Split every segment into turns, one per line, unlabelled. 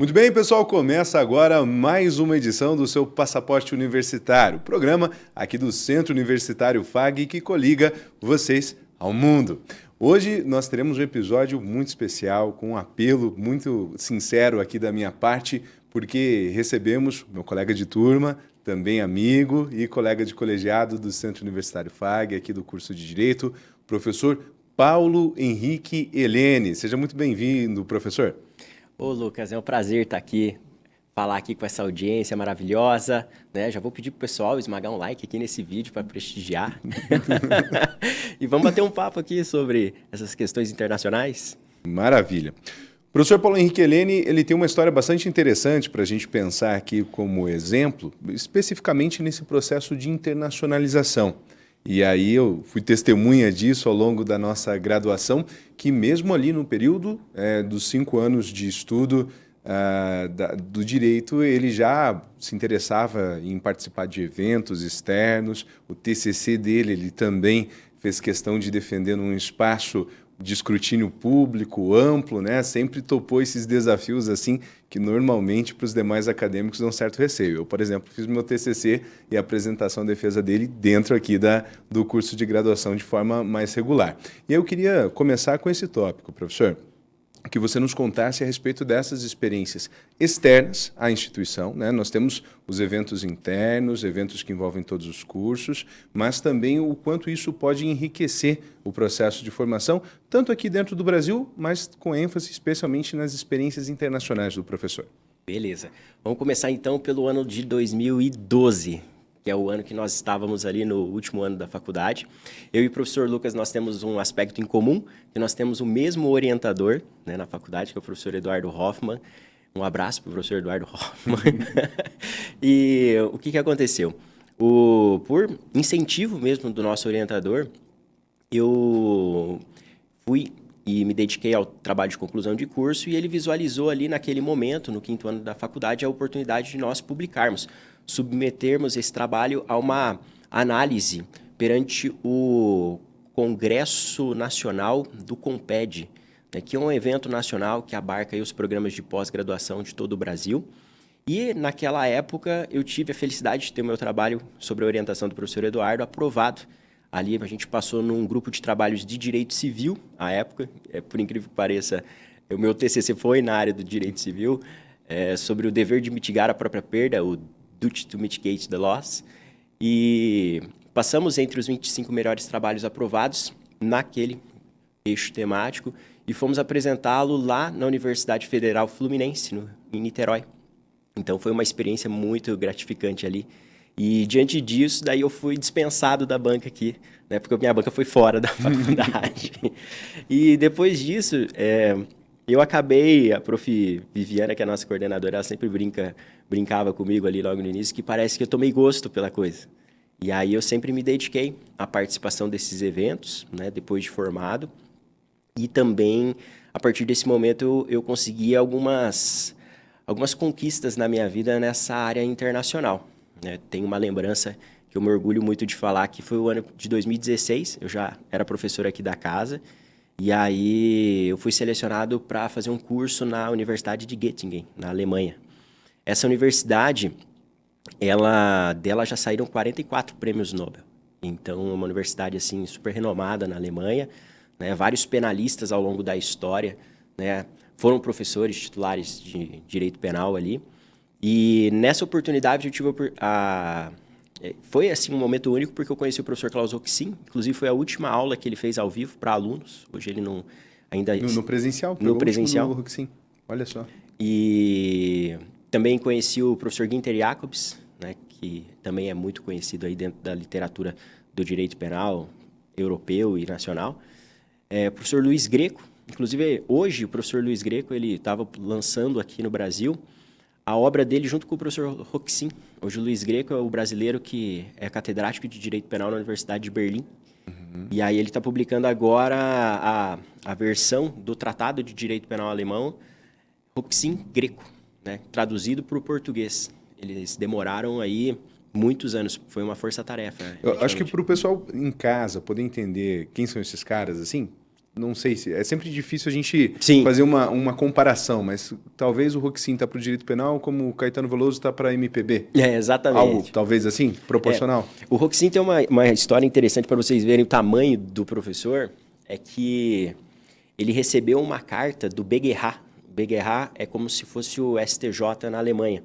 Muito bem, pessoal, começa agora mais uma edição do seu Passaporte Universitário, programa aqui do Centro Universitário FAG que coliga vocês ao mundo. Hoje nós teremos um episódio muito especial, com um apelo muito sincero aqui da minha parte, porque recebemos meu colega de turma, também amigo e colega de colegiado do Centro Universitário FAG, aqui do curso de Direito, professor Paulo Henrique Helene. Seja muito bem-vindo, professor.
Ô, Lucas, é um prazer estar aqui, falar aqui com essa audiência maravilhosa, né? Já vou pedir pro pessoal esmagar um like aqui nesse vídeo para prestigiar. E vamos bater um papo aqui sobre essas questões internacionais.
Maravilha. O professor Paulo Henrique Helene, ele tem uma história bastante interessante para a gente pensar aqui como exemplo, especificamente nesse processo de internacionalização. E aí eu fui testemunha disso ao longo da nossa graduação, que mesmo ali no período dos 5 anos de estudo do direito, ele já se interessava em participar de eventos externos. O TCC dele, ele também fez questão de defender num espaço de escrutínio público, amplo, né? Sempre topou esses desafios assim que normalmente para os demais acadêmicos dão certo receio. Eu, por exemplo, fiz meu TCC e a apresentação de defesa dele dentro aqui do curso de graduação de forma mais regular. E eu queria começar com esse tópico, professor, que você nos contasse a respeito dessas experiências externas à instituição, né? Nós temos os eventos internos, eventos que envolvem todos os cursos, mas também o quanto isso pode enriquecer o processo de formação, tanto aqui dentro do Brasil, mas com ênfase especialmente nas experiências internacionais do professor.
Beleza. Vamos começar então pelo ano de 2012. Que é o ano que nós estávamos ali no último ano da faculdade. Eu e o professor Lucas, nós temos um aspecto em comum, que nós temos o mesmo orientador, né, na faculdade, que é o professor Eduardo Hoffman. Um abraço para o professor Eduardo Hoffman. E o que aconteceu? Por incentivo mesmo do nosso orientador, eu fui e me dediquei ao trabalho de conclusão de curso e ele visualizou ali naquele momento, no 5º ano da faculdade, a oportunidade de nós publicarmos, submetermos esse trabalho a uma análise perante o Congresso Nacional do CONPED, né, que é um evento nacional que abarca aí os programas de pós-graduação de todo o Brasil. E, naquela época, eu tive a felicidade de ter o meu trabalho sobre a orientação do professor Eduardo aprovado. Ali a gente passou num grupo de trabalhos de direito civil, à época, por incrível que pareça, o meu TCC foi na área do direito civil, sobre o dever de mitigar a própria perda, o Duty to Mitigate the Loss, e passamos entre os 25 melhores trabalhos aprovados naquele eixo temático e fomos apresentá-lo lá na Universidade Federal Fluminense, em Niterói. Então foi uma experiência muito gratificante ali. E diante disso, daí eu fui dispensado da banca aqui, né? Porque a minha banca foi fora da faculdade. E depois disso, eu acabei, a prof. Viviana, que é a nossa coordenadora, ela sempre brincava comigo ali logo no início, que parece que eu tomei gosto pela coisa. E aí eu sempre me dediquei à participação desses eventos, né? Depois de formado. E também, a partir desse momento, eu consegui algumas conquistas na minha vida nessa área internacional. Tenho uma lembrança que eu me orgulho muito de falar, que foi o ano de 2016, eu já era professor aqui da casa, e aí eu fui selecionado para fazer um curso na Universidade de Göttingen, na Alemanha. Essa universidade, dela já saíram 44 prêmios Nobel. Então, é uma universidade assim, super renomada na Alemanha, né? Vários penalistas ao longo da história, né, foram professores titulares de direito penal ali. E nessa oportunidade eu tive foi assim um momento único porque eu conheci o professor Klaus Roxin, inclusive foi a última aula que ele fez ao vivo para alunos. Hoje ele não ainda
no presencial,
no presencial.
No Roxin. Olha só.
E também conheci o professor Günther Jacobs, né, que também é muito conhecido aí dentro da literatura do direito penal europeu e nacional. O professor Luiz Greco, inclusive hoje o professor Luiz Greco ele estava lançando aqui no Brasil a obra dele junto com o professor Roxin. Hoje o Luiz Greco é o brasileiro que é catedrático de Direito Penal na Universidade de Berlim. Uhum. E aí ele está publicando agora a versão do Tratado de Direito Penal Alemão, Roxin Greco, né, traduzido para o português. Eles demoraram aí muitos anos, foi uma força-tarefa.
Eu acho que para o pessoal em casa poder entender quem são esses caras, assim, não sei se... É sempre difícil a gente
Sim.
fazer uma comparação, mas talvez o Roxin está para o direito penal como o Caetano Veloso está para a MPB.
Exatamente.
Algo, talvez assim, proporcional.
O Roxin tem uma história interessante para vocês verem o tamanho do professor, é que ele recebeu uma carta do BGH. O BGH é como se fosse o STJ na Alemanha.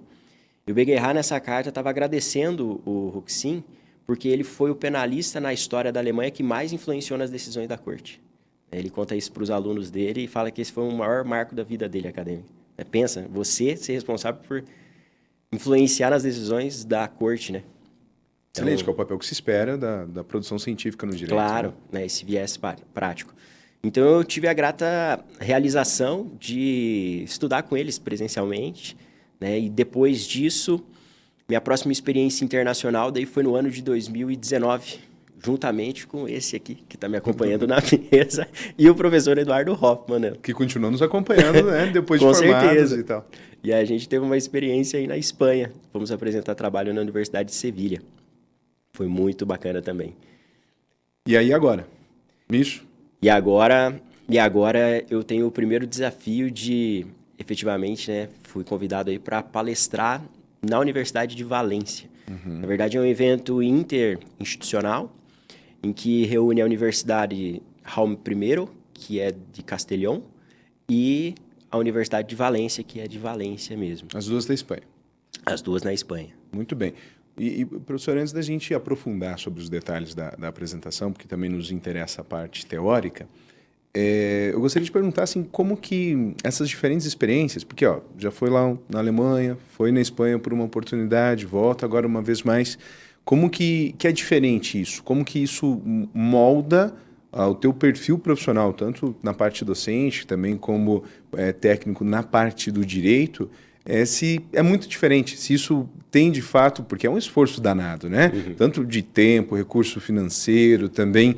E o BGH, nessa carta, estava agradecendo o Roxin porque ele foi o penalista na história da Alemanha que mais influenciou nas decisões da corte. Ele conta isso para os alunos dele e fala que esse foi o maior marco da vida dele acadêmica. Pensa, você ser responsável por influenciar nas decisões da corte, né?
Excelente, que é o papel que se espera da produção científica no direito.
Claro, né? Esse viés prático. Então, eu tive a grata realização de estudar com eles presencialmente, né? E depois disso, minha próxima experiência internacional daí foi no ano de 2019, juntamente com esse aqui, que está me acompanhando na mesa, e o professor Eduardo Hoffman, né?
Que continua nos acompanhando, né? Depois de
Com
formados
certeza.
e tal.
E a gente teve uma experiência aí na Espanha. Fomos apresentar trabalho na Universidade de Sevilha. Foi muito bacana também.
E aí agora? Micho?
E agora eu tenho o primeiro desafio de, efetivamente, né, fui convidado aí para palestrar na Universidade de Valência. Na verdade, é um evento interinstitucional em que reúne a Universidade Jaume I, que é de Castellón, e a Universidade de Valência, que é de Valência mesmo.
As duas da Espanha.
As duas na Espanha.
Muito bem. E, professor, antes da gente aprofundar sobre os detalhes da apresentação, porque também nos interessa a parte teórica, eu gostaria de perguntar assim, como que essas diferentes experiências, porque já foi lá na Alemanha, foi na Espanha por uma oportunidade, volta agora uma vez mais, como que é diferente isso? Como que isso molda o teu perfil profissional, tanto na parte docente, também como técnico na parte do direito, se é muito diferente, se isso tem de fato, porque é um esforço danado, né? Tanto de tempo, recurso financeiro, também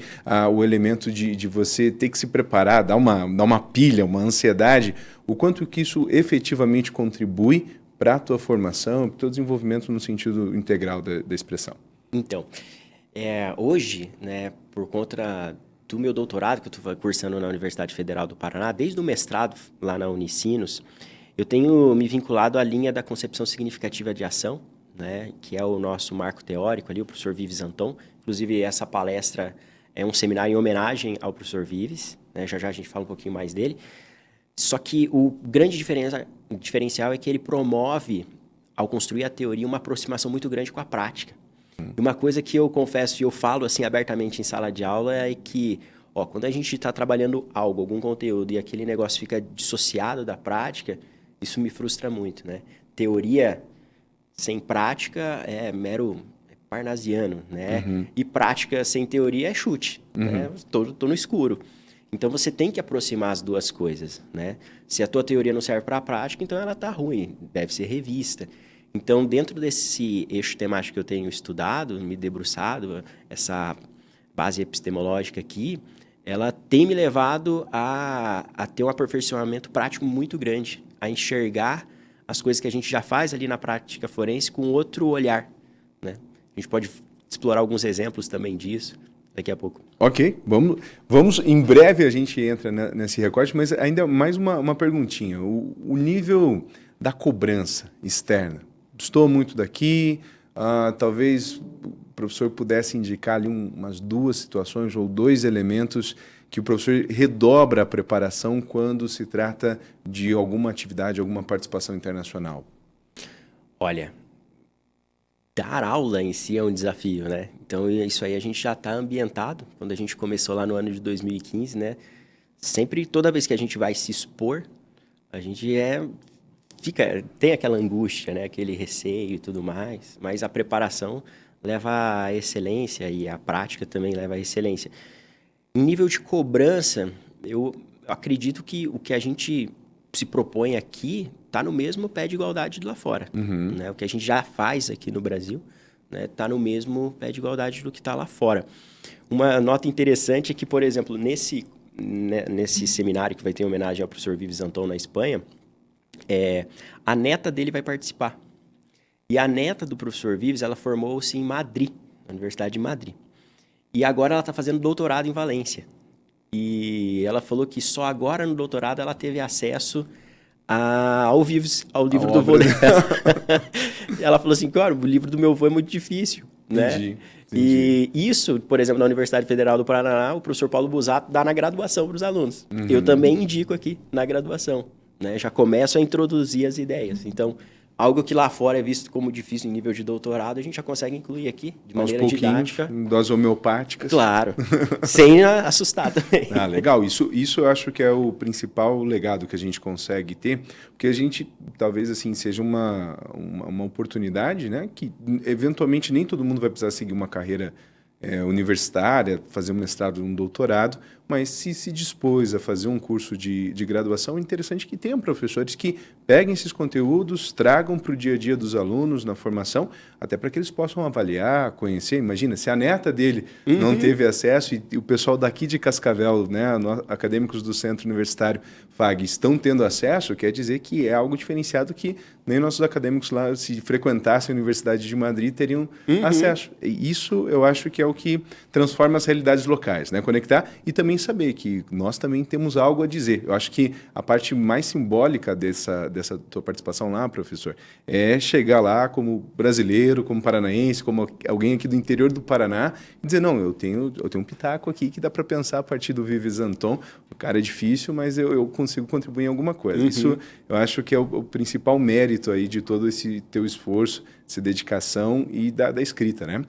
o elemento de você ter que se preparar, dar uma pilha, uma ansiedade, o quanto que isso efetivamente contribui para a tua formação, para o teu desenvolvimento no sentido integral da expressão.
Então, hoje, né, por conta do meu doutorado, que eu estou cursando na Universidade Federal do Paraná, desde o mestrado lá na Unicinos, eu tenho me vinculado à linha da concepção significativa de ação, né, que é o nosso marco teórico ali, o professor Vives Anton. Inclusive, essa palestra é um seminário em homenagem ao professor Vives, né, já já a gente fala um pouquinho mais dele. Só que o grande diferencial é que ele promove, ao construir a teoria, uma aproximação muito grande com a prática. E uma coisa que eu confesso e eu falo assim abertamente em sala de aula é que, quando a gente está trabalhando algum conteúdo e aquele negócio fica dissociado da prática, isso me frustra muito, né? Teoria sem prática é mero parnasiano, né? E prática sem teoria é chute, né? Tô no escuro. Então, você tem que aproximar as duas coisas, né? Se a tua teoria não serve para a prática, então ela está ruim, deve ser revista. Então, dentro desse eixo temático que eu tenho estudado, me debruçado, essa base epistemológica aqui, ela tem me levado a ter um aperfeiçoamento prático muito grande, a enxergar as coisas que a gente já faz ali na prática forense com outro olhar, né? A gente pode explorar alguns exemplos também disso daqui a pouco.
Ok, vamos em breve a gente entra nesse recorte, mas ainda mais uma perguntinha. O nível da cobrança externa, estou muito daqui, talvez o professor pudesse indicar ali umas duas situações ou dois elementos que o professor redobra a preparação quando se trata de alguma atividade, alguma participação internacional.
Olha, dar aula em si é um desafio, né? Então, isso aí a gente já está ambientado. Quando a gente começou lá no ano de 2015, né? Sempre, toda vez que a gente vai se expor, a gente tem aquela angústia, né? Aquele receio e tudo mais. Mas a preparação leva à excelência e a prática também leva à excelência. Em nível de cobrança, eu acredito que o que a gente se propõe aqui está no mesmo pé de igualdade de lá fora. Né? O que a gente já faz aqui no Brasil está no mesmo pé de igualdade do que está lá fora. Uma nota interessante é que, por exemplo, nesse seminário que vai ter em homenagem ao professor Vives Anton na Espanha, a neta dele vai participar. E a neta do professor Vives, ela formou-se em Madrid, na Universidade de Madrid. E agora ela está fazendo doutorado em Valência. E ela falou que só agora no doutorado ela teve acesso ao livro do vô dela. Ela falou assim, cara, o livro do meu vô é muito difícil, né?
Entendi.
E isso, por exemplo, na Universidade Federal do Paraná, o professor Paulo Busato dá na graduação para os alunos. Eu também indico aqui na graduação, né? Já começo a introduzir as ideias. Então, algo que lá fora é visto como difícil em nível de doutorado, a gente já consegue incluir aqui de maneira didática.
Em doses homeopáticas.
Claro, sem assustar também.
Ah, legal. Isso eu acho que é o principal legado que a gente consegue ter, porque a gente, talvez, assim, seja uma oportunidade, né? Que, eventualmente, nem todo mundo vai precisar seguir uma carreira universitária, fazer um mestrado, um doutorado, mas se dispôs a fazer um curso de graduação, é interessante que tenham professores que peguem esses conteúdos, tragam para o dia a dia dos alunos na formação, até para que eles possam avaliar, conhecer. Imagina, se a neta dele não teve acesso e o pessoal daqui de Cascavel, né, acadêmicos do Centro Universitário FAG, estão tendo acesso, quer dizer que é algo diferenciado que nem nossos acadêmicos lá, se frequentassem a Universidade de Madrid, teriam acesso. E isso eu acho que é o que transforma as realidades locais, né? Conectar e também saber que nós também temos algo a dizer. Eu acho que a parte mais simbólica dessa tua participação lá, professor, é chegar lá como brasileiro, como paranaense, como alguém aqui do interior do Paraná e dizer, não, eu tenho um pitaco aqui que dá para pensar a partir do Vives Anton. O cara é difícil, mas eu consigo contribuir em alguma coisa. Isso eu acho que é o principal mérito aí de todo esse teu esforço, essa dedicação e da escrita, né?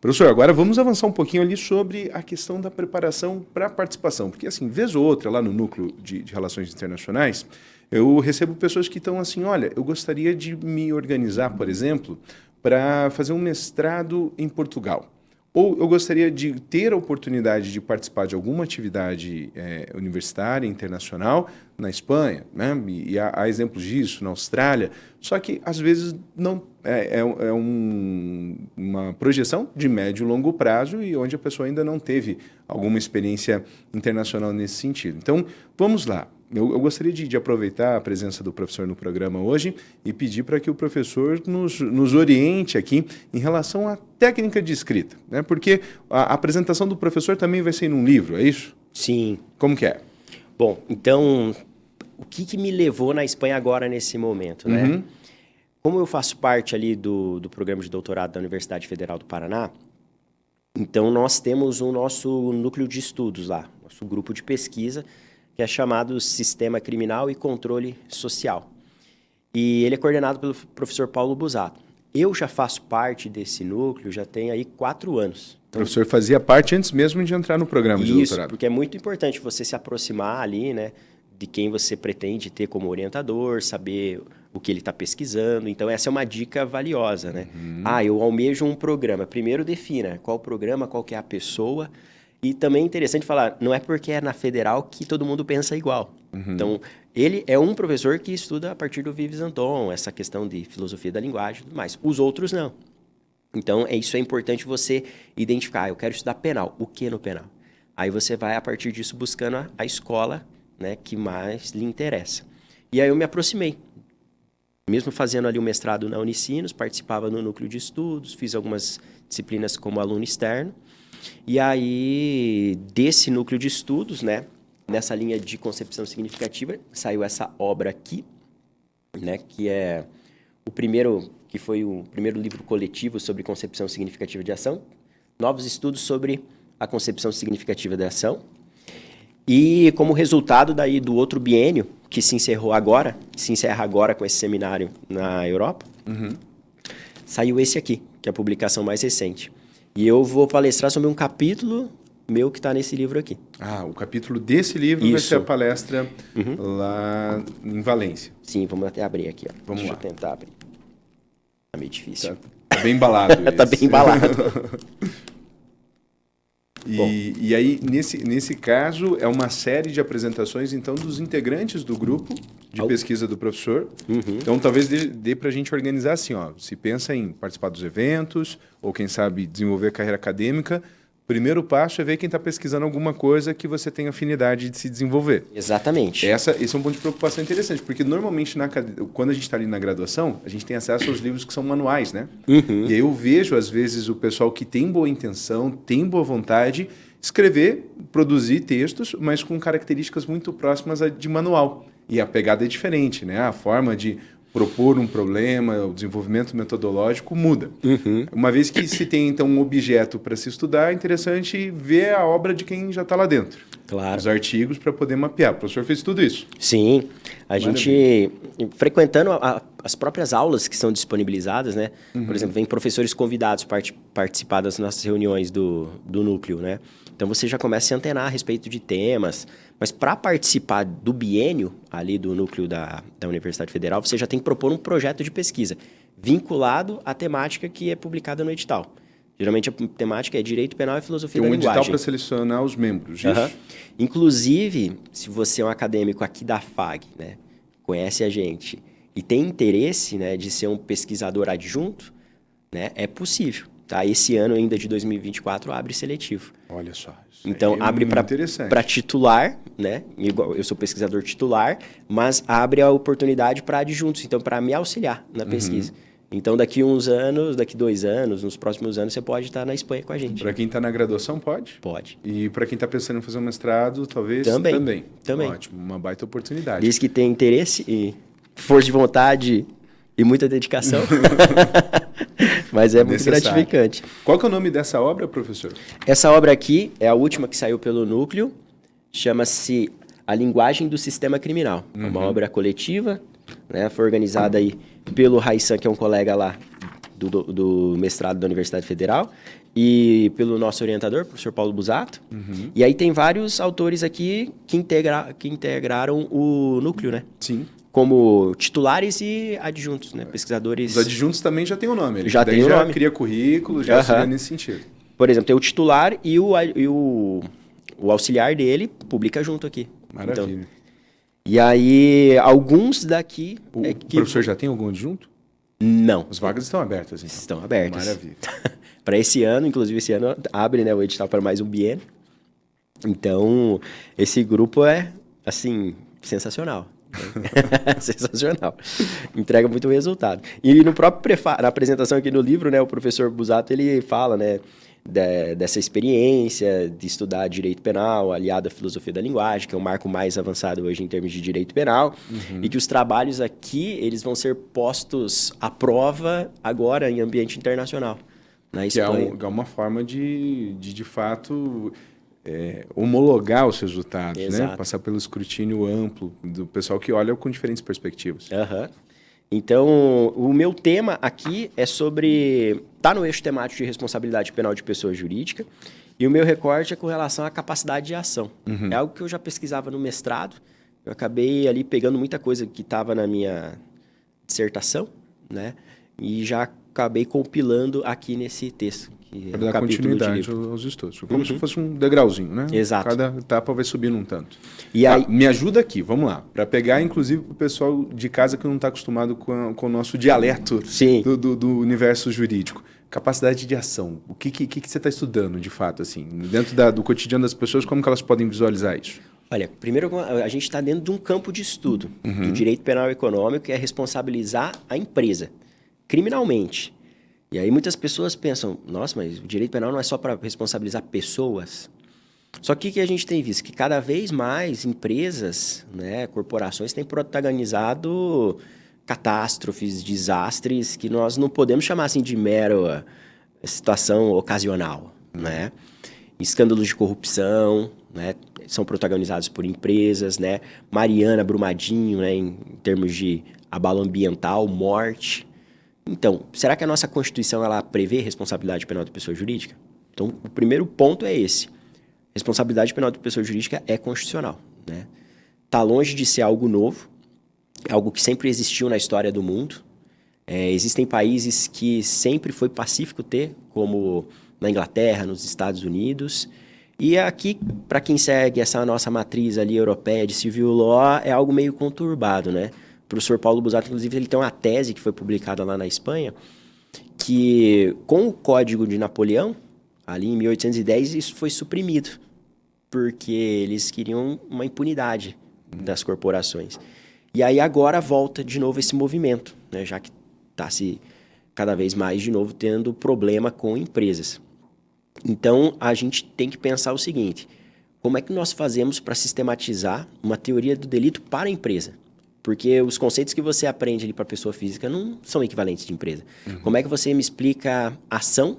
Professor, agora vamos avançar um pouquinho ali sobre a questão da preparação para a participação, porque assim, vez ou outra, lá no Núcleo de Relações Internacionais, eu recebo pessoas que estão assim, olha, eu gostaria de me organizar, por exemplo, para fazer um mestrado em Portugal. Ou eu gostaria de ter a oportunidade de participar de alguma atividade universitária, internacional, na Espanha, né? E há exemplos disso, na Austrália, só que às vezes não uma projeção de médio e longo prazo e onde a pessoa ainda não teve alguma experiência internacional nesse sentido. Então, vamos lá. Eu gostaria de aproveitar a presença do professor no programa hoje e pedir para que o professor nos oriente aqui em relação à técnica de escrita, né? Porque a apresentação do professor também vai ser num livro, é isso?
Sim.
Como que é?
Bom, então, o que me levou na Espanha agora nesse momento, né? Como eu faço parte ali do programa de doutorado da Universidade Federal do Paraná, então nós temos o nosso núcleo de estudos lá, nosso grupo de pesquisa, que é chamado Sistema Criminal e Controle Social. E ele é coordenado pelo professor Paulo Busato. Eu já faço parte desse núcleo, já tem aí 4 anos.
Então, o professor fazia parte antes mesmo de entrar no programa de doutorado.
Isso, porque é muito importante você se aproximar ali, né, de quem você pretende ter como orientador, saber o que ele está pesquisando. Então, essa é uma dica valiosa, né? Eu almejo um programa. Primeiro defina qual programa, qual que é a pessoa. E também é interessante falar, não é porque é na federal que todo mundo pensa igual. Então, ele é um professor que estuda a partir do Vives Anton, essa questão de filosofia da linguagem e tudo mais. Os outros não. Então, isso é importante você identificar. Eu quero estudar penal. O que no penal? Aí você vai, a partir disso, buscando a escola, né, que mais lhe interessa. E aí eu me aproximei. Mesmo fazendo ali o mestrado na Unicinos, participava no núcleo de estudos, fiz algumas disciplinas como aluno externo. E aí, desse núcleo de estudos, né, nessa linha de concepção significativa, saiu essa obra aqui, né, que foi o primeiro livro coletivo sobre concepção significativa de ação, novos estudos sobre a concepção significativa da ação. E como resultado daí do outro biênio, que se encerra agora com esse seminário na Europa, saiu esse aqui, que é a publicação mais recente. E eu vou palestrar sobre um capítulo meu que está nesse livro aqui. O capítulo desse livro vai ser a palestra lá em Valência. Sim, vamos até abrir aqui. Ó. Deixa eu tentar abrir. Tá meio difícil.
Tá bem embalado.
Tá bem embalado.
E aí, nesse caso, é uma série de apresentações, então, dos integrantes do grupo de pesquisa do professor. Então, talvez dê para a gente organizar assim, ó, se pensa em participar dos eventos, ou quem sabe desenvolver a carreira acadêmica, Primeiro passo é ver quem está pesquisando alguma coisa que você tem afinidade de se desenvolver.
Exatamente.
Esse é um ponto de preocupação interessante, porque normalmente quando a gente está ali na graduação, a gente tem acesso aos livros que são manuais, né?
Uhum.
E aí eu vejo, às vezes, o pessoal que tem boa intenção, tem boa vontade, escrever, produzir textos, mas com características muito próximas de manual. E a pegada é diferente, né? A forma de propor um problema, o desenvolvimento metodológico muda.
Uhum.
Uma vez que se tem, então, um objeto para se estudar, é interessante ver a obra de quem já está lá dentro.
Claro.
Os artigos para poder mapear. O professor fez tudo isso.
Sim. A gente, frequentando as próprias aulas que são disponibilizadas, né? Por exemplo, vem professores convidados participar das nossas reuniões do núcleo, né? Então, você já começa a se antenar a respeito de temas. Mas para participar do biênio ali do núcleo da Universidade Federal, você já tem que propor um projeto de pesquisa vinculado à temática que é publicada no edital. Geralmente a temática é Direito Penal e Filosofia da Linguagem.
Tem um edital para selecionar os membros, isso?
Uhum. Inclusive, se você é um acadêmico aqui da FAG, né, conhece a gente e tem interesse, né, de ser um pesquisador adjunto, né, é possível. Tá? Esse ano ainda de 2024 abre seletivo.
Olha só.
Então, abre para titular, né? Igual eu sou pesquisador titular, mas abre a oportunidade para adjuntos, então, para me auxiliar na pesquisa. Então, daqui uns anos, daqui 2 anos, nos próximos anos, você pode estar na Espanha com a gente.
Para quem está na graduação, pode?
Pode.
E para quem está pensando em fazer um mestrado, talvez
também.
Ótimo, uma baita oportunidade.
Diz que tem interesse e força de vontade e muita dedicação. Mas é muito gratificante.
Qual que é o nome dessa obra, professor?
Essa obra aqui é a última que saiu pelo Núcleo. Chama-se A Linguagem do Sistema Criminal. É uma obra coletiva, né? Foi organizada aí pelo Raissan, que é um colega lá do mestrado da Universidade Federal, e pelo nosso orientador, professor Paulo Busato. E aí tem vários autores aqui que integraram o Núcleo, né?
Sim.
Como titulares e adjuntos, né? Pesquisadores...
Os adjuntos também já tem o nome.
Já tem o nome.
Já cria currículo, já seria nesse sentido.
Por exemplo, tem o titular e o auxiliar dele publica junto aqui.
Maravilha.
Então, e aí, alguns daqui...
O professor já tem algum adjunto?
Não.
As vagas estão abertas, então.
Estão abertas.
Maravilha.
Para esse ano, inclusive esse ano, abre, né, o edital para mais um biênio. Então, esse grupo é, assim, sensacional. Sensacional. Entrega muito resultado. E no próprio na apresentação aqui no livro, né, o professor Busato, ele fala, né, dessa experiência de estudar direito penal aliado à filosofia da linguagem, que é o marco mais avançado hoje em termos de direito penal, e que os trabalhos aqui, eles vão ser postos à prova agora em ambiente internacional, na Espanha.
Que é uma forma de fato... homologar os resultados, né? Passar pelo escrutínio amplo do pessoal que olha com diferentes perspectivas.
Então, o meu tema aqui é sobre... Está no eixo temático de responsabilidade penal de pessoa jurídica, e o meu recorte é com relação à capacidade de ação. É algo que eu já pesquisava no mestrado, eu acabei ali pegando muita coisa que estava na minha dissertação, né? E já acabei compilando aqui nesse texto.
Para dar continuidade aos estudos. Como se fosse um degrauzinho, né?
Exato.
Cada etapa vai subindo um tanto.
E aí...
Me ajuda aqui, vamos lá. Para pegar, inclusive, para o pessoal de casa que não está acostumado com o nosso dialeto do universo jurídico. Capacidade de ação. O que você está estudando, de fato, assim? Dentro do cotidiano das pessoas, como que elas podem visualizar isso?
Olha, primeiro a gente está dentro de um campo de estudo do direito penal e econômico, que é responsabilizar a empresa criminalmente. E aí muitas pessoas pensam, nossa, mas o direito penal não é só para responsabilizar pessoas. Só que o que a gente tem visto? Que cada vez mais empresas, né, corporações têm protagonizado catástrofes, desastres, que nós não podemos chamar assim de mera situação ocasional, né? Escândalos de corrupção, né, são protagonizados por empresas, né? Mariana, Brumadinho, né, em termos de abalo ambiental, morte. Então, será que a nossa Constituição ela prevê responsabilidade penal de pessoa jurídica? Então, o primeiro ponto é esse. Responsabilidade penal de pessoa jurídica é constitucional, né? Tá longe de ser algo novo, é algo que sempre existiu na história do mundo. Existem países que sempre foi pacífico ter, como na Inglaterra, nos Estados Unidos. E aqui, para quem segue essa nossa matriz ali europeia de civil law, é algo meio conturbado, né? O professor Paulo Busato, inclusive, ele tem uma tese que foi publicada lá na Espanha, que com o Código de Napoleão, Ali em 1810 isso foi suprimido, porque eles queriam uma impunidade das corporações. E aí agora volta de novo esse movimento, né? Já que está se cada vez mais de novo tendo problema com empresas. Então a gente tem que pensar o seguinte: como é que nós fazemos para sistematizar uma teoria do delito para a empresa? Porque os conceitos que você aprende ali para a pessoa física não são equivalentes de empresa. Como é que você me explica ação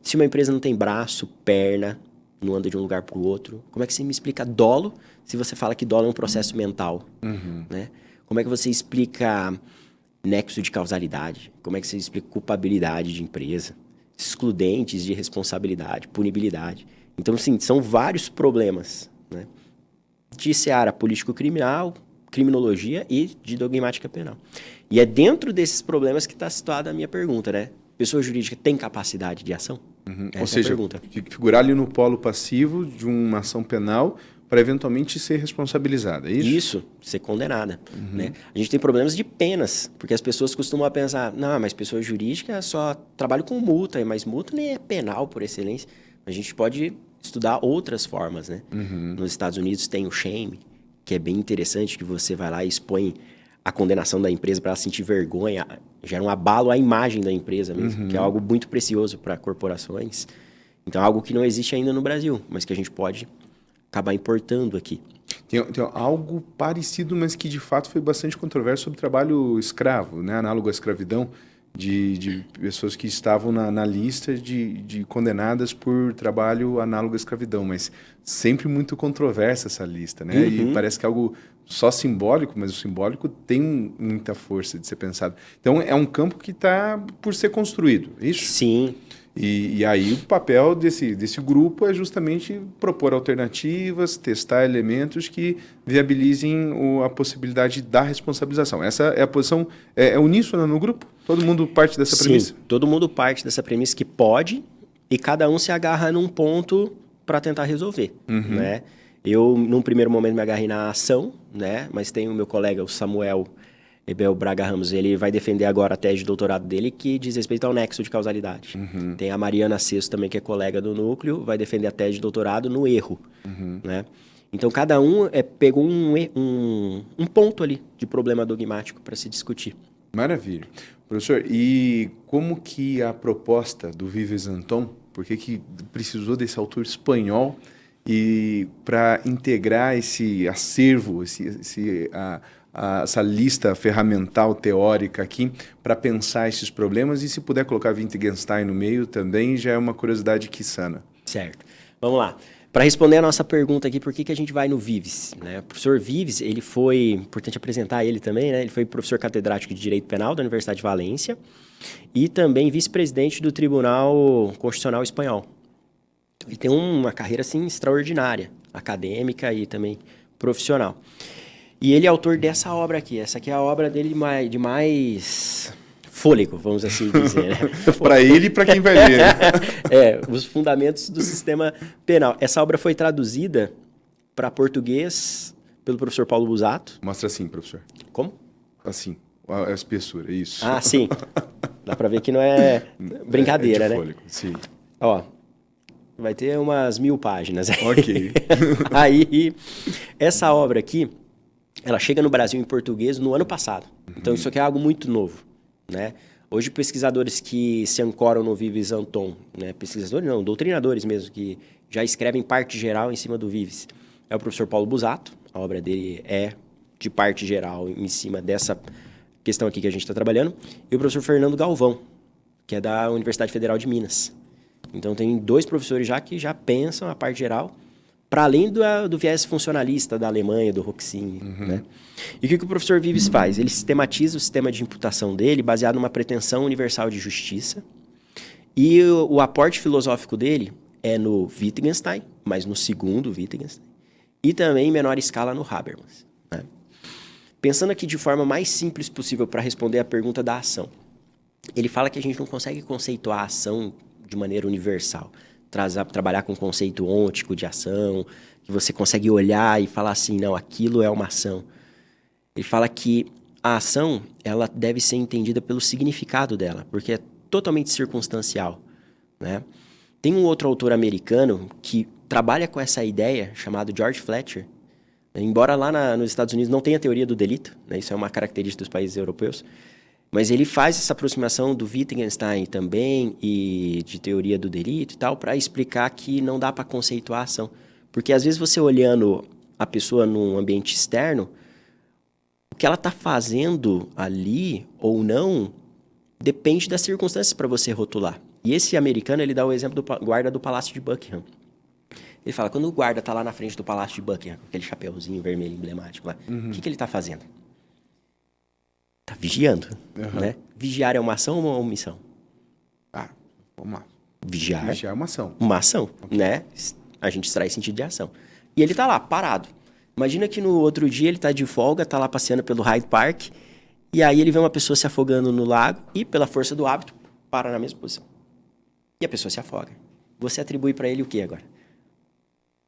se uma empresa não tem braço, perna, não anda de um lugar para o outro? Como é que você me explica dolo se você fala que dolo é um processo mental? Né? Como é que você explica nexo de causalidade? Como é que você explica culpabilidade de empresa? Excludentes de responsabilidade, punibilidade. Então, sim, são vários problemas, né? De seara político-criminal, criminologia e de dogmática penal. E é dentro desses problemas que está situada a minha pergunta, né? Pessoa jurídica tem capacidade de ação?
Ou seja, figurar ali no polo passivo de uma ação penal para eventualmente ser responsabilizada, é isso?
Isso, ser condenada. Né? A gente tem problemas de penas, porque as pessoas costumam pensar, não, mas pessoa jurídica só trabalha com multa, mas multa nem é penal por excelência. A gente pode estudar outras formas, né? Nos Estados Unidos tem o shame, que é bem interessante, que você vai lá e expõe a condenação da empresa para ela sentir vergonha, gera um abalo à imagem da empresa mesmo, que é algo muito precioso para corporações. Então, é algo que não existe ainda no Brasil, mas que a gente pode acabar importando aqui.
Tem algo parecido, mas que de fato foi bastante controverso sobre trabalho escravo, né? Análogo à escravidão, de pessoas que estavam na lista de condenadas por trabalho análogo à escravidão, mas sempre muito controversa essa lista, né? E parece que é algo só simbólico, mas o simbólico tem muita força de ser pensado. Então, é um campo que está por ser construído, é isso?
Sim.
E aí o papel desse grupo é justamente propor alternativas, testar elementos que viabilizem a possibilidade da responsabilização. Essa é a posição, é uníssona no grupo? Todo mundo parte dessa premissa?
Sim, todo mundo parte dessa premissa que pode e cada um se agarra num ponto para tentar resolver, né? Eu, num primeiro momento, me agarrei na ação, né? Mas tem o meu colega, o Samuel Ebel Braga Ramos, ele vai defender agora a tese de doutorado dele que diz respeito ao nexo de causalidade. Tem a Mariana Sesto também, que é colega do núcleo, vai defender a tese de doutorado no erro, né? Então, cada um pegou um ponto ali de problema dogmático para se discutir.
Maravilha. Professor, e como que a proposta do Vives Anton, por que precisou desse autor espanhol e para integrar esse acervo, essa lista ferramental teórica aqui para pensar esses problemas, e se puder colocar Wittgenstein no meio também já é uma curiosidade que sana.
Certo. Vamos lá. Para responder a nossa pergunta aqui, por que a gente vai no Vives? Né? O professor Vives, ele foi, importante apresentar ele também, né? Ele foi professor catedrático de Direito Penal da Universidade de Valência e também vice-presidente do Tribunal Constitucional Espanhol. Ele tem uma carreira assim extraordinária, acadêmica e também profissional. E ele é autor dessa obra aqui. Essa aqui é a obra dele de mais fôlego, vamos assim dizer. Né?
Para ele e para quem vai ler. Né?
Os fundamentos do sistema penal. Essa obra foi traduzida para português pelo professor Paulo Busato.
Mostra assim, professor.
Como?
Assim, a espessura, isso.
Ah, sim. Dá para ver que não é brincadeira,
de
né?
fôlego, sim.
Ó, vai ter umas 1000 páginas.
Ok.
Aí, essa obra aqui, ela chega no Brasil em português no ano passado. Então, isso aqui é algo muito novo, né? Hoje, pesquisadores que se ancoram no Vives Anton, né? Pesquisadores não, doutrinadores mesmo, que já escrevem parte geral em cima do Vives. É o professor Paulo Busato, a obra dele é de parte geral em cima dessa questão aqui que a gente está trabalhando, e o professor Fernando Galvão, que é da Universidade Federal de Minas. Então, tem 2 professores já que já pensam a parte geral, para além do viés funcionalista da Alemanha, do Roxin. Né? E o que o professor Vives faz? Ele sistematiza o sistema de imputação dele baseado numa pretensão universal de justiça. E o aporte filosófico dele é no Wittgenstein, mas no segundo Wittgenstein, e também em menor escala no Habermas. Né? Pensando aqui de forma mais simples possível para responder a pergunta da ação. Ele fala que a gente não consegue conceituar a ação de maneira universal. Trabalhar com o conceito ôntico de ação, que você consegue olhar e falar assim, não, aquilo é uma ação. Ele fala que a ação ela deve ser entendida pelo significado dela, porque é totalmente circunstancial. Né? Tem um outro autor americano que trabalha com essa ideia, chamado George Fletcher. Embora lá nos Estados Unidos não tenha teoria do delito, né? Isso é uma característica dos países europeus, mas ele faz essa aproximação do Wittgenstein também e de teoria do delito e tal, para explicar que não dá para conceituar a ação. Porque às vezes você olhando a pessoa num ambiente externo, o que ela está fazendo ali ou não depende das circunstâncias para você rotular. E esse americano, ele dá o exemplo do guarda do Palácio de Buckingham. Ele fala, quando o guarda está lá na frente do Palácio de Buckingham, com aquele chapeuzinho vermelho emblemático lá, o que ele está fazendo? Está vigiando, né? Vigiar é uma ação ou uma omissão?
Vamos lá.
Vigiar
é uma ação.
Uma ação, né? A gente extrai sentido de ação. E ele está lá, parado. Imagina que no outro dia ele está de folga, está lá passeando pelo Hyde Park, e aí ele vê uma pessoa se afogando no lago e, pela força do hábito, para na mesma posição. E a pessoa se afoga. Você atribui para ele o que agora?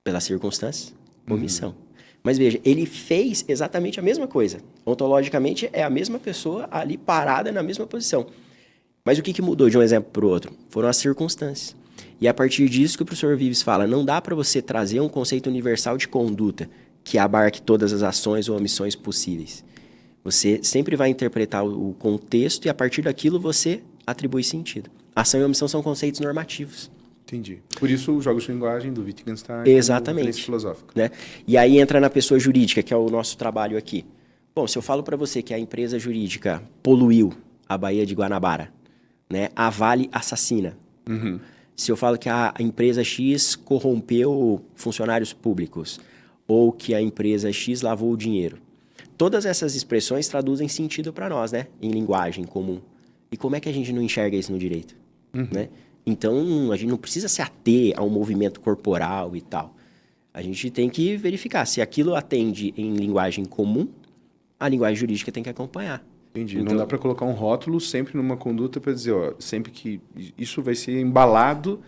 Pelas circunstâncias, omissão. Mas veja, ele fez exatamente a mesma coisa. Ontologicamente, é a mesma pessoa ali parada na mesma posição. Mas o que mudou de um exemplo para o outro? Foram as circunstâncias. E é a partir disso que o professor Vives fala, não dá para você trazer um conceito universal de conduta que abarque todas as ações ou omissões possíveis. Você sempre vai interpretar o contexto e a partir daquilo você atribui sentido. Ação e omissão são conceitos normativos.
Entendi. Por isso, os jogos de linguagem do Wittgenstein.
Exatamente.
Filosófica.
Né? E aí entra na pessoa jurídica, que é o nosso trabalho aqui. Bom, se eu falo para você que a empresa jurídica poluiu a Baía de Guanabara, né? A Vale assassina. Se eu falo que a empresa X corrompeu funcionários públicos, ou que a empresa X lavou o dinheiro. Todas essas expressões traduzem sentido para nós, né? Em linguagem comum. E como é que a gente não enxerga isso no direito? Né? Então, a gente não precisa se ater a um movimento corporal e tal. A gente tem que verificar se aquilo atende em linguagem comum, a linguagem jurídica tem que acompanhar.
Entendi. Então, não dá para colocar um rótulo sempre numa conduta para dizer, ó, sempre que isso vai ser embalado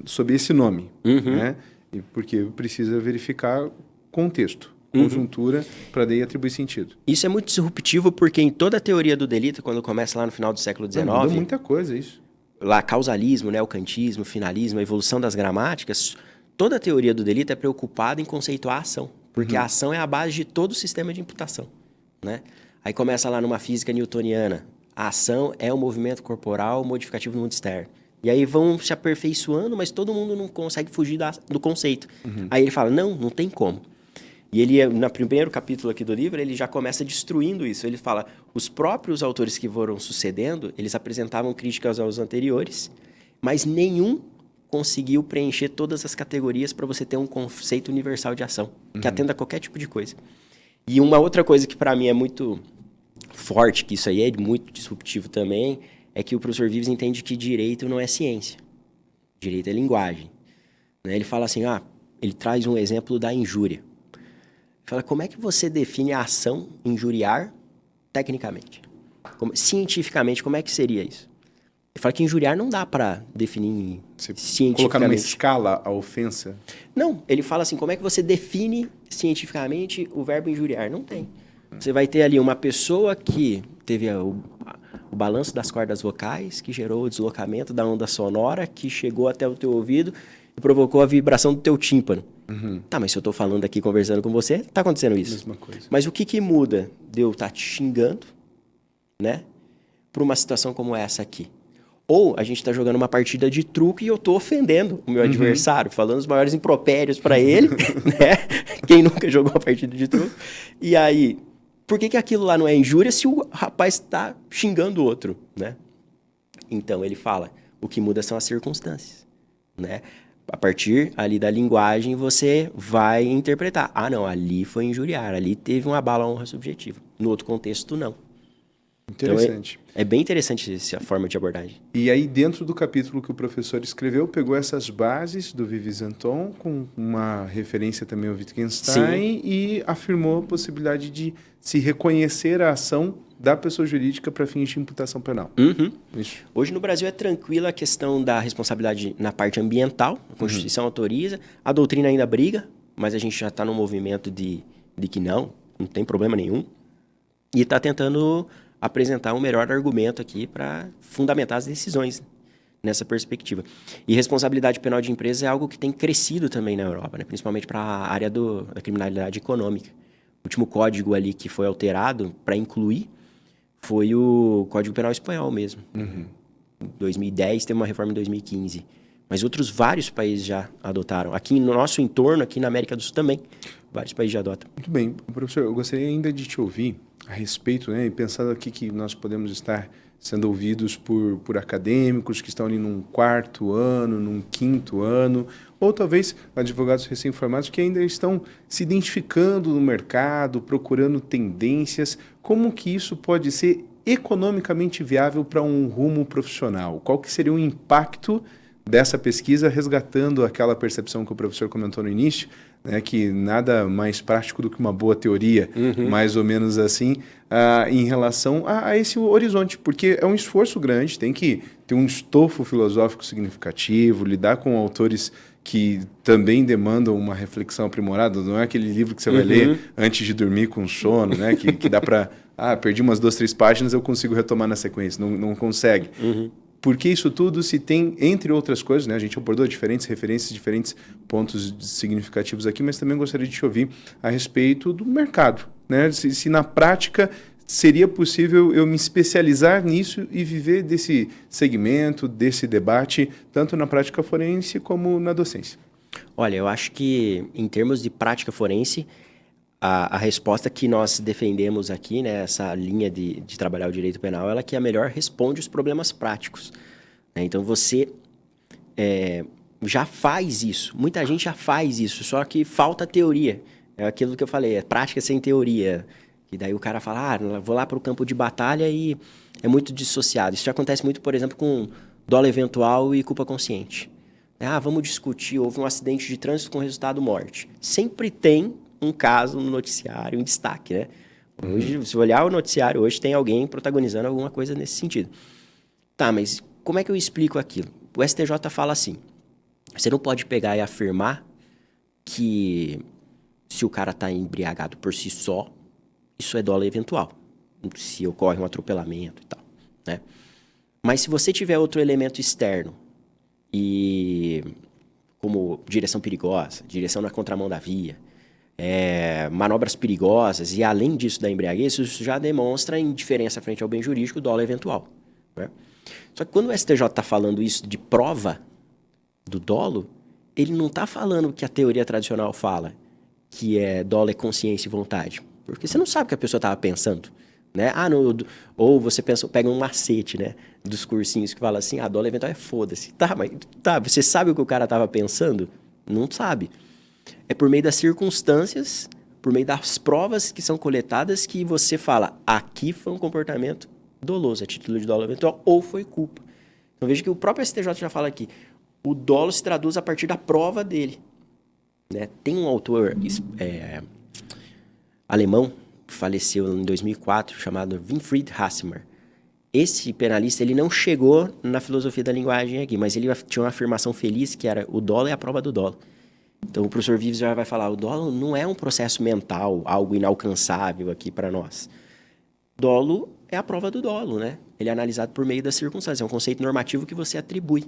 sob esse nome, né? E porque precisa verificar contexto, conjuntura, para daí atribuir sentido.
Isso é muito disruptivo porque em toda a teoria do delito, quando começa lá no final do século XIX...
Muda muita coisa isso.
Lá, causalismo, né, o kantismo, finalismo, a evolução das gramáticas, toda a teoria do delito é preocupada em conceituar a ação, porque a ação é a base de todo o sistema de imputação, né? Aí começa lá numa física newtoniana, a ação é o movimento corporal modificativo no mundo externo. E aí vão se aperfeiçoando, mas todo mundo não consegue fugir do conceito. Aí ele fala, não tem como. E ele, no primeiro capítulo aqui do livro, ele já começa destruindo isso. Ele fala, os próprios autores que foram sucedendo, eles apresentavam críticas aos anteriores, mas nenhum conseguiu preencher todas as categorias para você ter um conceito universal de ação, que atenda a qualquer tipo de coisa. E uma outra coisa que para mim é muito forte, que isso aí é muito disruptivo também, é que o professor Vives entende que direito não é ciência. Direito é linguagem. Né? Ele fala assim, ele traz um exemplo da injúria. Fala, como é que você define a ação injuriar tecnicamente? Cientificamente, como é que seria isso? Ele fala que injuriar não dá para definir cientificamente.
Colocar numa escala a ofensa?
Não, ele fala assim, como é que você define cientificamente o verbo injuriar? Não tem. Você vai ter ali uma pessoa que teve o balanço das cordas vocais, que gerou o deslocamento da onda sonora, que chegou até o teu ouvido e provocou a vibração do teu tímpano. Tá, mas se eu tô falando aqui, conversando com você, tá acontecendo isso.
Mesma coisa.
Mas o que muda de eu estar te xingando, né, para uma situação como essa aqui? Ou a gente tá jogando uma partida de truque e eu tô ofendendo o meu adversário, falando os maiores impropérios para ele, né? Quem nunca jogou uma partida de truque? E aí, por que aquilo lá não é injúria se o rapaz tá xingando o outro, né? Então ele fala, o que muda são as circunstâncias, né? A partir ali da linguagem, você vai interpretar. Não, ali foi injuriar, ali teve uma bala honra subjetiva. No outro contexto, não.
Interessante.
Então, é bem interessante essa forma de abordagem.
E aí, dentro do capítulo que o professor escreveu, pegou essas bases do Vives Anton, com uma referência também ao Wittgenstein, e afirmou a possibilidade de se reconhecer a ação da pessoa jurídica para fins de imputação penal. Isso.
Hoje no Brasil é tranquila a questão da responsabilidade na parte ambiental, a Constituição autoriza, a doutrina ainda briga, mas a gente já está num movimento de que não tem problema nenhum, e está tentando apresentar um melhor argumento aqui para fundamentar as decisões. nessa perspectiva. E responsabilidade penal de empresa é algo que tem crescido também na Europa, né? Principalmente para a área da criminalidade econômica. O último código ali que foi alterado para incluir foi o Código Penal Espanhol mesmo. Em 2010, teve uma reforma em 2015. Mas outros vários países já adotaram. Aqui no nosso entorno, aqui na América do Sul também, vários países já adotam.
Muito bem. Professor, eu gostaria ainda de te ouvir a respeito, né, e pensando aqui que nós podemos estar sendo ouvidos por acadêmicos que estão ali num 4º ano, num 5º ano, ou talvez advogados recém-formados que ainda estão se identificando no mercado, procurando tendências. Como que isso pode ser economicamente viável para um rumo profissional? Qual que seria o impacto dessa pesquisa, resgatando aquela percepção que o professor comentou no início, né, que nada mais prático do que uma boa teoria, mais ou menos assim, em relação a esse horizonte, porque é um esforço grande, tem que ter um estofo filosófico significativo, lidar com autores que também demandam uma reflexão aprimorada, não é aquele livro que você vai ler antes de dormir com sono, né, que dá para, perdi umas 2, 3 páginas, eu consigo retomar na sequência, não consegue. Porque isso tudo se tem, entre outras coisas, né? A gente abordou diferentes referências, diferentes pontos significativos aqui, mas também gostaria de te ouvir a respeito do mercado, né? Se na prática seria possível eu me especializar nisso e viver desse segmento, desse debate, tanto na prática forense como na docência.
Olha, eu acho que em termos de prática forense, a resposta que nós defendemos aqui, né, essa linha de trabalhar o direito penal, ela que é a melhor responde os problemas práticos. Né? Então, você já faz isso. Muita gente já faz isso, só que falta teoria. É aquilo que eu falei, é prática sem teoria. E daí o cara fala, vou lá para o campo de batalha e é muito dissociado. Isso já acontece muito, por exemplo, com dolo eventual e culpa consciente. Vamos discutir, houve um acidente de trânsito com resultado morte. Sempre tem um caso no noticiário em destaque, né? Hoje, se olhar o noticiário, hoje tem alguém protagonizando alguma coisa nesse sentido. Tá, mas como é que eu explico aquilo? O STJ fala assim, você não pode pegar e afirmar que se o cara está embriagado por si só, isso é dolo eventual. Se ocorre um atropelamento e tal, né? Mas se você tiver outro elemento externo, e como direção perigosa, direção na contramão da via, manobras perigosas, e além disso da embriaguez, isso já demonstra indiferença frente ao bem jurídico, dolo eventual. Né? Só que quando o STJ está falando isso de prova do dolo, ele não está falando o que a teoria tradicional fala, que dolo é consciência e vontade. Porque você não sabe o que a pessoa estava pensando. Né? Ou você pega um macete, né, dos cursinhos que fala assim, dolo eventual é foda-se. Mas você sabe o que o cara estava pensando? Não sabe. É por meio das circunstâncias, por meio das provas que são coletadas, que você fala, aqui foi um comportamento doloso, a título de dolo eventual, ou foi culpa. Então veja que o próprio STJ já fala aqui, o dolo se traduz a partir da prova dele. Né? Tem um autor alemão, que faleceu em 2004, chamado Winfried Hassemer. Esse penalista, ele não chegou na filosofia da linguagem aqui, mas ele tinha uma afirmação feliz que era, o dolo é a prova do dolo. Então, o professor Vives já vai falar, o dolo não é um processo mental, algo inalcançável aqui para nós. Dolo é a prova do dolo, né? Ele é analisado por meio das circunstâncias, é um conceito normativo que você atribui.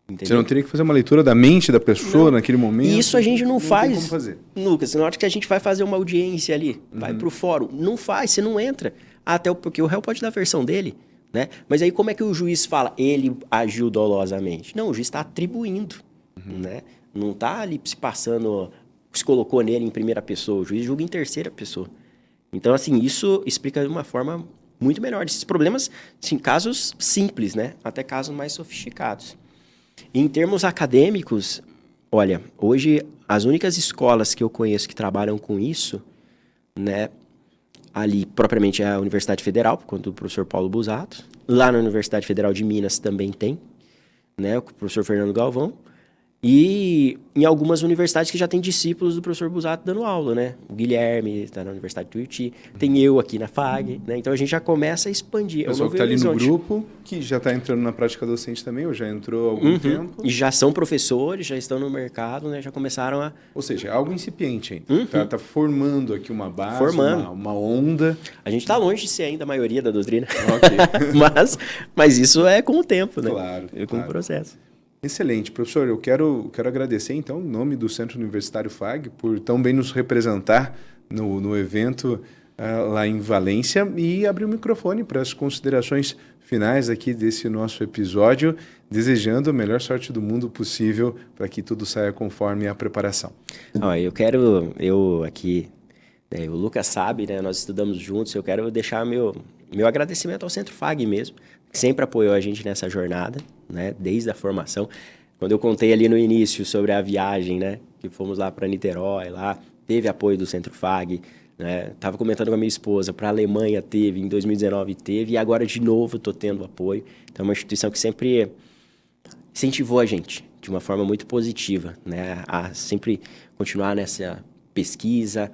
Entendeu?
Você não teria que fazer uma leitura da mente da pessoa naquele momento?
Isso a gente não faz.
Tem como fazer.
Lucas, na hora que a gente vai fazer uma audiência ali, vai pro fórum, não faz, você não entra. Porque o réu pode dar a versão dele, né? Mas aí como é que o juiz fala, ele agiu dolosamente? Não, o juiz está atribuindo, né? Não está ali se passando, se colocou nele em primeira pessoa, o juiz julga em terceira pessoa. Então, assim, isso explica de uma forma muito melhor. Esses problemas, assim, casos simples, né? Até casos mais sofisticados. Em termos acadêmicos, olha, hoje as únicas escolas que eu conheço que trabalham com isso, né? Ali, propriamente, é a Universidade Federal, por conta do professor Paulo Busato. Lá na Universidade Federal de Minas também tem, né? O professor Fernando Galvão. E em algumas universidades que já tem discípulos do professor Busato dando aula, né? O Guilherme está na Universidade de Tuiuti, tem eu aqui na FAG, né? Então a gente já começa a expandir.
O pessoal que está ali no grupo, que já está entrando na prática docente também, ou já entrou há algum tempo.
E já são professores, já estão no mercado, né? Já começaram a...
Ou seja, é algo incipiente, hein? Tá formando aqui uma base, uma onda.
A gente está longe de ser ainda a maioria da doutrina.
Ok.
mas isso é com o tempo, né?
Claro.
Com o processo.
Excelente. Professor, eu quero agradecer, então, em nome do Centro Universitário FAG, por tão bem nos representar no evento lá em Valência e abrir o microfone para as considerações finais aqui desse nosso episódio, desejando a melhor sorte do mundo possível para que tudo saia conforme a preparação.
Eu aqui, o Lucas sabe, né, nós estudamos juntos, eu quero deixar meu agradecimento ao Centro FAG mesmo, que sempre apoiou a gente nessa jornada, né, desde a formação. Quando eu contei ali no início sobre a viagem, né, que fomos lá para Niterói, lá teve apoio do Centro FAG, né, tava comentando com a minha esposa, para a Alemanha teve, em 2019 teve, e agora de novo estou tendo apoio. Então é uma instituição que sempre incentivou a gente de uma forma muito positiva, né, a sempre continuar nessa pesquisa,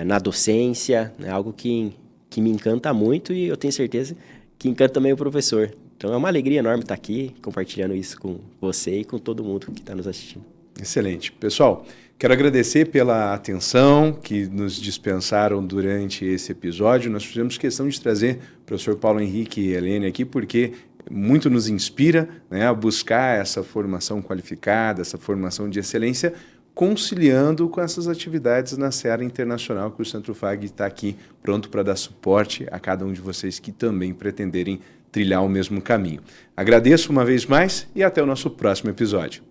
na docência, é algo que me encanta muito e eu tenho certeza que encanta também o professor. Então é uma alegria enorme estar aqui compartilhando isso com você e com todo mundo que está nos assistindo.
Excelente. Pessoal, quero agradecer pela atenção que nos dispensaram durante esse episódio. Nós fizemos questão de trazer o professor Paulo Henrique e Helene aqui porque muito nos inspira, né, a buscar essa formação qualificada, essa formação de excelência, conciliando com essas atividades na seara internacional que o Centro FAG está aqui pronto para dar suporte a cada um de vocês que também pretenderem trilhar o mesmo caminho. Agradeço uma vez mais e até o nosso próximo episódio.